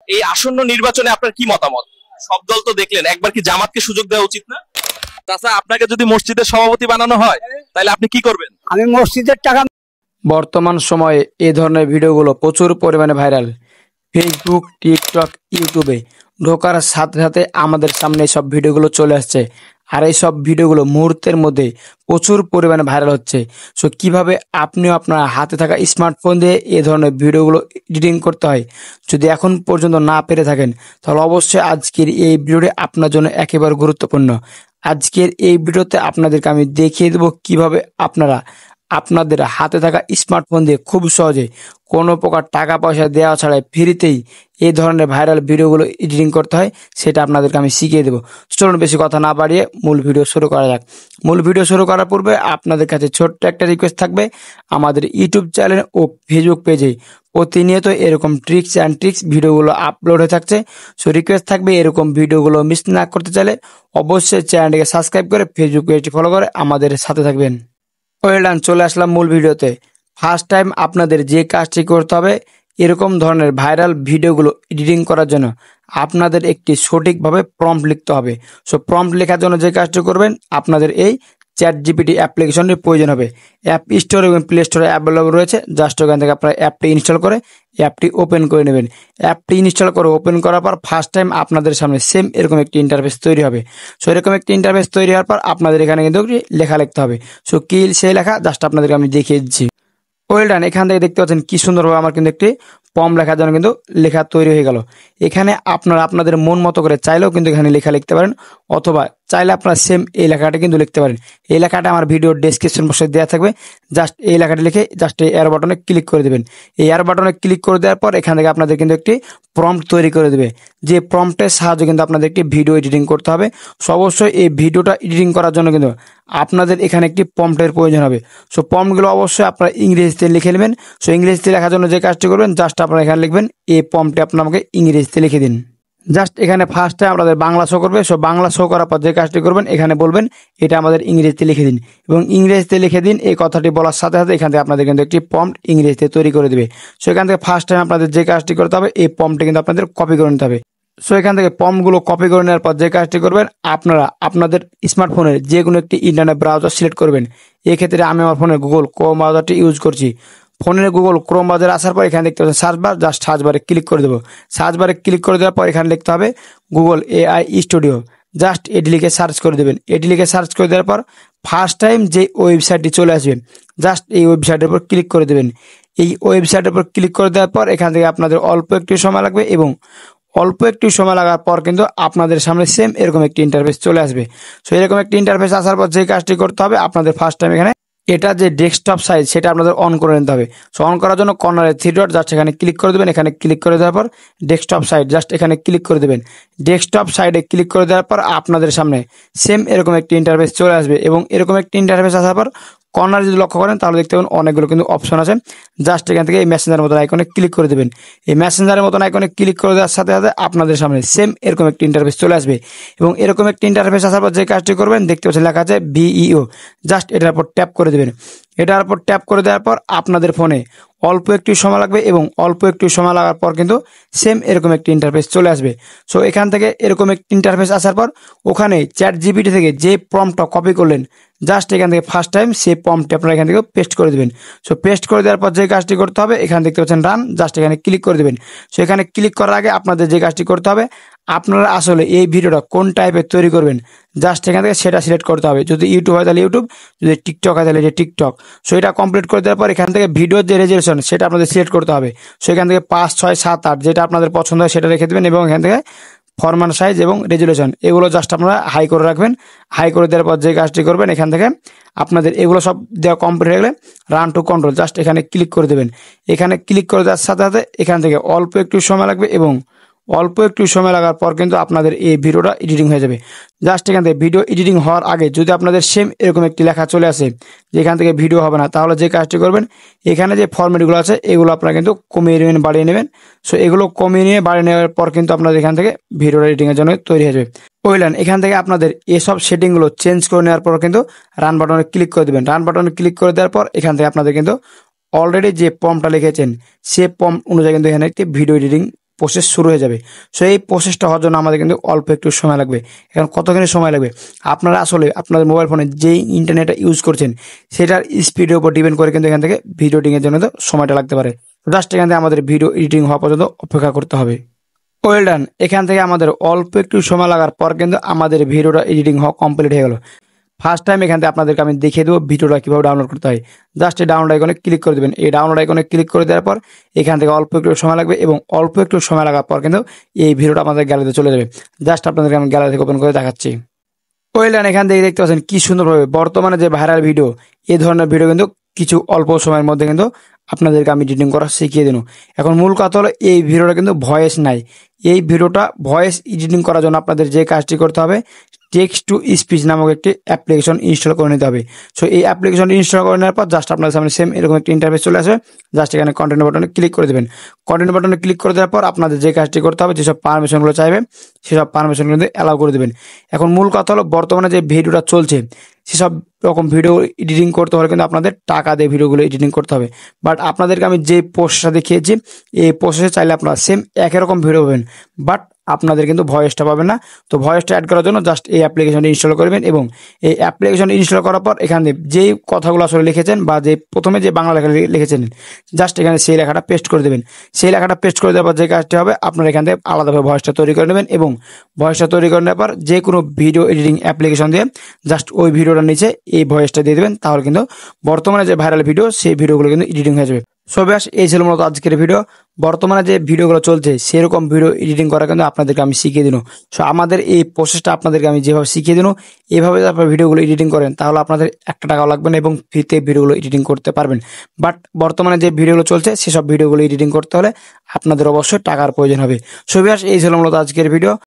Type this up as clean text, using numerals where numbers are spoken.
এই আসন্ন নির্বাচনে আপনার কি মতামত? সব দল তো দেখলেন, একবার কি জামাতকে সুযোগ দেওয়া উচিত না? তাছাড়া আপনাকে যদি মসজিদের সভাপতি বানানো হয় তাহলে আপনি কি করবেন? আমি মসজিদের টাকা। বর্তমান সময়ে এই ধরনের ভিডিওগুলো প্রচুর পরিমাণে ভাইরাল। ফেসবুক, টিকটক, ইউটিউবে ঢোকার সাথে সাথে আমাদের সামনে সব ভিডিওগুলো চলে আসছে। আর এই সব ভিডিওগুলো মুহূর্তের মধ্যে প্রচুর পরিমাণে ভাইরাল হচ্ছে। সো কিভাবে আপনিও আপনার হাতে থাকা স্মার্টফোন দিয়ে এই ধরনের ভিডিওগুলো এডিটিং করতে হয়, যদি এখন পর্যন্ত না পেরে থাকেন, তাহলে অবশ্যই আজকের এই ভিডিওটি আপনার জন্য একেবারে গুরুত্বপূর্ণ। আজকের এই ভিডিওতে আপনাদেরকে আমি দেখিয়ে দেবো কিভাবে আপনারা আপনাদের হাতে থাকা স্মার্টফোন দিয়ে খুব সহজে কোনো প্রকার টাকা পয়সা দেওয়া ছাড়াই ফ্রিতেই এই ধরনের ভাইরাল ভিডিওগুলো এডিটিং করতে হয়, সেটা আপনাদেরকে আমি শিখিয়ে দেবো। চলুন বেশি কথা না বাড়িয়ে মূল ভিডিও শুরু করা যাক। মূল ভিডিও শুরু করার পূর্বে আপনাদের কাছে ছোট্ট একটা রিকোয়েস্ট থাকবে, আমাদের ইউটিউব চ্যানেল ও ফেসবুক পেজে প্রতিনিয়ত এরকম ট্রিক্স অ্যান্ড ট্রিক্স ভিডিওগুলো আপলোড হয়ে থাকছে। সো রিকোয়েস্ট থাকবে, এরকম ভিডিওগুলো মিস না করতে চাইলে অবশ্যই চ্যানেলটিকে সাবস্ক্রাইব করে ফেসবুক পেজটি ফলো করে আমাদের সাথে থাকবেন। ওয়েল ডান, চলে আসলাম মূল ভিডিওতে। ফার্স্ট টাইম আপনাদের যে কাজটি করতে হবে, এরকম ধরনের ভাইরাল ভিডিওগুলো এডিটিং করার জন্য আপনাদের একটি সঠিকভাবে প্রম্পট লিখতে হবে। সো প্রম্পট লেখার জন্য যে কাজটি করবেন, আপনাদের এই ChatGPT অ্যাপ্লিকেশনটির প্রয়োজন হবে। অ্যাপ স্টোর এবং প্লে স্টোরে অ্যাভেলেবল রয়েছে। জাস্ট ওখান থেকে আপনারা অ্যাপটি ইনস্টল করে অ্যাপটি ওপেন করে নেবেন। অ্যাপটি ইনস্টল করে ওপেন করার পর ফার্স্ট টাইম আপনাদের সামনে সেম এরকম একটি ইন্টারফেস তৈরি হবে। সো এরকম একটি ইন্টারফেস তৈরি হওয়ার পর আপনাদের এখানে কিন্তু একটি লেখা লিখতে হবে। সো কি সেই লেখা জাস্ট আপনাদেরকে আমি দেখিয়ে দিচ্ছি। ওয়েল ডান, এখান থেকে দেখতে পাচ্ছেন কি সুন্দরভাবে আমার কিন্তু একটি পম লেখার জন্য কিন্তু লেখা তৈরি হয়ে গেল। এখানে আপনারা আপনাদের মন মতো করে চাইলেও কিন্তু এখানে লেখা লিখতে পারেন, অথবা চাইলে আপনারা সেম এই লেখাটা কিন্তু লিখতে পারেন। এই লেখাটা আমার ভিডিওর ডেসক্রিপশন বক্সে দেওয়া থাকবে। জাস্ট এই লেখাটা লিখে জাস্ট এই এয়ার বাটনে ক্লিক করে দেবেন। এই এয়ার বাটনে ক্লিক করে দেওয়ার পর এখান থেকে আপনাদের কিন্তু একটি প্রম্পট তৈরি করে দেবে, যে প্রম্পটের সাহায্যে কিন্তু আপনাদের একটি ভিডিও এডিটিং করতে হবে। সো অবশ্যই এই ভিডিওটা এডিটিং করার জন্য কিন্তু আপনাদের এখানে একটি প্রম্পটের প্রয়োজন হবে। সো প্রম্পটগুলো অবশ্যই আপনারা ইংরেজিতে লিখে নেবেন। সো ইংরেজিতে লেখার জন্য যে কাজটি করবেন, জাস্ট আপনারা এখানে লিখবেন এই প্রম্পটে আপনারা আমাকে ইংরেজিতে লিখে দিন। জাস্ট এখানে ফার্স্টে আপনাদের বাংলা শো করবে। সো বাংলা শো করার পর যে কাজটি করবেন, এখানে বলবেন এটা আমাদের ইংরেজিতে লিখে দিন, এবং ইংরেজিতে লিখে দিন। এই কথাটি বলার সাথে সাথে এখান থেকে আপনাদের কিন্তু একটি প্রম্পট ইংরেজিতে তৈরি করে দেবে। সো এখান থেকে ফার্স্ট টাইম আপনাদের যে কাজটি করতে হবে, এই প্রম্পটে কিন্তু আপনাদের কপি করে নিতে হবে। সো এখান থেকে প্রম্পটগুলো কপি করে নেওয়ার পর যে কাজটি করবেন, আপনারা আপনাদের স্মার্টফোনের যে কোনো একটি ইন্টারনেট ব্রাউজার সিলেক্ট করবেন। এক্ষেত্রে আমি আমার ফোনে গুগল ক্রোম ব্রাউজারটি ইউজ করছি। ফোনের গুগল ক্রোম ব্রাউজারে আসার পর এখানে দেখতে পাচ্ছেন সার্চ বার, জাস্ট সার্চ বারে ক্লিক করে দেবো। সার্চ বারে ক্লিক করে দেওয়ার পর এখানে লিখতে হবে গুগল AI স্টুডিও। জাস্ট এটি লিখে সার্চ করে দেবেন। এটি লিখে সার্চ করে দেওয়ার পর ফার্স্ট টাইম যে ওয়েবসাইটটি চলে আসবে, জাস্ট এই ওয়েবসাইটের উপর ক্লিক করে দেবেন। এই ওয়েবসাইটের উপর ক্লিক করে দেওয়ার পর এখান থেকে আপনাদের অল্প একটু সময় লাগবে, এবং অল্প একটু সময় লাগার পর কিন্তু আপনাদের সামনে সেম এরকম একটি ইন্টারফেস চলে আসবে। সো এরকম একটি ইন্টারফেস আসার পর যে কাজটি করতে হবে, আপনাদের ফার্স্ট টাইম এখানে এটা যে ডেস্কটপ সাইজ সেটা আপনাদের অন করে নিতে হবে। সো অন করার জন্য কর্নারে থ্রি ডট, জাস্ট এখানে ক্লিক করে দেবেন। এখানে ক্লিক করে দেওয়ার পর ডেস্কটপ সাইড, জাস্ট এখানে ক্লিক করে দেবেন। ডেস্কটপ সাইডে ক্লিক করে দেওয়ার পর আপনাদের সামনে সেম এরকম একটি ইন্টারফেস চলে আসবে, এবং এরকম একটি ইন্টারফেস আসার পর কর্নার যদি লক্ষ্য করেন তাহলে দেখতে পাবেন অনেকগুলো কিন্তু অপশন আছে। জাস্ট এখান থেকে এই মেসেঞ্জার মতন আইকনে ক্লিক করে দেবেন। এই মেসেঞ্জারের মতন আইকনে ক্লিক করে দেওয়ার সাথে সাথে আপনাদের সামনে সেম এরকম একটি ইন্টারফেস চলে আসবে, এবং এরকম একটি ইন্টারফেস আসার পর যে কাজটি করবেন, দেখতে পাচ্ছেন লেখা আছে VEO। জাস্ট এটার উপর ট্যাপ করে দেবেন। এটার উপর ট্যাপ করে দেওয়ার পর আপনাদের ফোনে অল্প একটু সময় লাগবে, এবং অল্প একটু সময় লাগার পর কিন্তু সেম এরকম একটি ইন্টারফেস চলে আসবে। সো এখান থেকে এরকম একটি ইন্টারফেস আসার পর ওখানে ChatGPT থেকে যে প্রম্পটটা কপি করলেন, জাস্ট এখান থেকে ফার্স্ট টাইম সেই প্রম্পটটি আপনারা এখান থেকে পেস্ট করে দেবেন। সো পেস্ট করে দেওয়ার পর যে কাজটি করতে হবে, এখানে দেখতে পাচ্ছেন রান, জাস্ট এখানে ক্লিক করে দেবেন। সো এখানে ক্লিক করার আগে আপনাদের যে কাজটি করতে হবে, আপনারা আসলে এই ভিডিওটা কোন টাইপের তৈরি করবেন, জাস্ট এখান থেকে সেটা সিলেক্ট করতে হবে। যদি ইউটিউব হয় তাহলে ইউটিউব, যদি টিকটক হয় তাহলে টিকটক। সো এটা কমপ্লিট করে দেওয়ার পর এখান থেকে ভিডিওর যে রেজুলেশন সেটা আপনাদের সিলেক্ট করতে হবে। সো এখান থেকে 5, 6, 7, 8 যেটা আপনাদের পছন্দ হয় সেটা রেখে দেবেন, এবং এখান থেকে ফরম্যাট সাইজ এবং রেজুলেশন এগুলো জাস্ট আপনারা হাই করে রাখবেন। হাই করে দেওয়ার পর যে কাজটি করবেন, এখান থেকে আপনাদের এগুলো সব দেওয়া কমপ্লিট হয়ে গেলে রান টু কন্ট্রোল, জাস্ট এখানে ক্লিক করে দেবেন। এখানে ক্লিক করে দেওয়ার সাথে সাথে এখান থেকে অল্প একটু সময় লাগবে, এবং অল্প একটু সময় লাগার পর কিন্তু আপনাদের এই ভিডিওটা এডিটিং হয়ে যাবে। জাস্ট এখান থেকে ভিডিও এডিটিং হওয়ার আগে যদি আপনাদের সেম এরকম একটি লেখা চলে আসে যে এখান থেকে ভিডিও হবে না, তাহলে যে কাজটি করবেন, এখানে যে ফরম্যাটগুলো আছে এগুলো আপনারা কিন্তু কমিয়ে নেবেন, বাড়িয়ে নেবেন। সো এগুলো কমিয়ে নিয়ে বাড়িয়ে নেওয়ার পর কিন্তু আপনাদের এখান থেকে ভিডিও এডিটিংয়ের জন্য তৈরি হয়ে যাবে। বুঝলেন? এখান থেকে আপনাদের এসব সেটিংগুলো চেঞ্জ করে নেওয়ার পর কিন্তু রান বাটনে ক্লিক করে দেবেন। রান বাটনে ক্লিক করে দেওয়ার পর এখান থেকে আপনাদের কিন্তু অলরেডি যে প্রম্পটটা লিখেছেন সে প্রম্পট অনুযায়ী কিন্তু এখানে একটি ভিডিও এডিটিং প্রসেস শুরু হয়ে যাবে। সো এই প্রসেসটা হওয়ার জন্য আমাদের কিন্তু অল্প একটু সময় লাগবে। এখন কতখানি সময় লাগবে, আপনারা আসলে আপনাদের মোবাইল ফোনে যেই ইন্টারনেটটা ইউজ করছেন সেটার স্পিডের উপর ডিপেন্ড করে কিন্তু এখান থেকে ভিডিও এডিটিং এর জন্য তো সময়টা লাগতে পারে। জাস্ট এখান থেকে আমাদের ভিডিও এডিটিং হওয়া পর্যন্ত অপেক্ষা করতে হবে। ওয়েল ডান, এখান থেকে আমাদের অল্প একটু সময় লাগার পর কিন্তু আমাদের ভিডিওটা এডিটিং হওয়া কমপ্লিট হয়ে গেল। ফার্স্ট টাইম এখান থেকে আপনাদেরকে আমি দেখিয়ে দেবো ভিডিওটা কীভাবে ডাউনলোড করতে হয়। জাস্ট এই ডাউনলোড আইকনে ক্লিক করে দেবেন। এই ডাউনলোড আইকনে ক্লিক করে দেওয়ার পর এখান থেকে অল্প একটু সময় লাগবে এবং অল্প একটু সময় লাগার পর কিন্তু এই ভিডিওটা আমাদের গ্যালারিতে চলে যাবে। জাস্ট আপনাদেরকে আমি গ্যালারি থেকে ওপেন করে দেখাচ্ছি। ওয়েল ডান, এখান থেকে দেখতে পাচ্ছেন কি সুন্দরভাবে বর্তমানে যে ভাইরাল ভিডিও, এই ধরনের ভিডিও কিন্তু কিছু অল্প সময়ের মধ্যে কিন্তু আপনাদেরকে আমি এডিটিং করা শিখিয়ে দিন। এখন মূল কথা হলো এই ভিডিওটা কিন্তু ভয়েস নাই। এই ভিডিওটা ভয়েস এডিটিং করার জন্য আপনাদের যে কাজটি করতে হবে, টেক্সট টু স্পিচ নামক একটি অ্যাপ্লিকেশন ইনস্টল করে নিতে হবে। সো এই অ্যাপ্লিকেশন ইনস্টল করে নেওয়ার পর জাস্ট আপনাদের সামনে সেম এরকম একটি ইন্টারফেস চলে আসবে। জাস্ট এখানে কন্টেন্ট বাটনে ক্লিক করে দেবেন। কন্টেন্ট বাটনে ক্লিক করে দেওয়ার পর আপনাদের যে কাজটি করতে হবে, যেসব পারমিশনগুলো চাইবে সেসব পারমিশনগুলো কিন্তু অ্যালাউ করে দেবেন। এখন মূল কথা হলো বর্তমানে যে ভিডিওটা চলছে সেসব রকম ভিডিও এডিটিং করতে হলে কিন্তু আপনাদের টাকা দিয়ে ভিডিওগুলো এডিটিং করতে হবে। বাট আপনাদেরকে আমি যে প্রসেসটা দেখিয়েছি এই প্রসেসে চাইলে আপনারা সেম একই রকম ভিডিও পাবেন, বাট আপনাদের কিন্তু ভয়েসটা পাবেন না। তো ভয়েসটা অ্যাড করার জন্য জাস্ট এই অ্যাপ্লিকেশনটি ইনস্টল করবেন এবং এই অ্যাপ্লিকেশন ইনস্টল করার পর এখানে যেই কথাগুলো আসলে লিখেছেন বা যে প্রথমে যে বাংলা লেখা লিখেছেন জাস্ট এখানে সেই লেখাটা পেস্ট করে দেবেন। সেই লেখাটা পেস্ট করে দেওয়ার পর যে কাজটি হবে, আপনারা এখান থেকে আলাদাভাবে ভয়েসটা তৈরি করে নেবেন এবং ভয়েসটা তৈরি করে নেওয়ার পর যে কোনো ভিডিও এডিটিং অ্যাপ্লিকেশন দিয়ে জাস্ট ওই ভিডিওটার নিচে এই ভয়েসটা দিয়ে দেবেন। তাহলে কিন্তু বর্তমানে যে ভাইরাল ভিডিও সেই ভিডিওগুলো কিন্তু এডিটিং হয়ে যাবে। সো ব্যাস এই ছিল মূলত আজকের ভিডিও। বর্তমানে যে ভিডিওগুলো চলছে সেরকম ভিডিও এডিটিং করা কিন্তু আপনাদেরকে আমি শিখিয়ে দিন। সো আমাদের এই প্রসেসটা আপনাদেরকে আমি যেভাবে শিখিয়ে দিন, এভাবে যদি আপনারা ভিডিওগুলো এডিটিং করেন তাহলে আপনাদের একটা টাকাও লাগবে না এবং ফ্রিতে ভিডিওগুলো এডিটিং করতে পারবেন। বাট বর্তমানে যে ভিডিওগুলো চলছে সেসব ভিডিওগুলো এডিটিং করতে হলে আপনাদের অবশ্যই টাকার প্রয়োজন হবে। সো ব্যাস এই ছিল মূলত আজকের ভিডিও।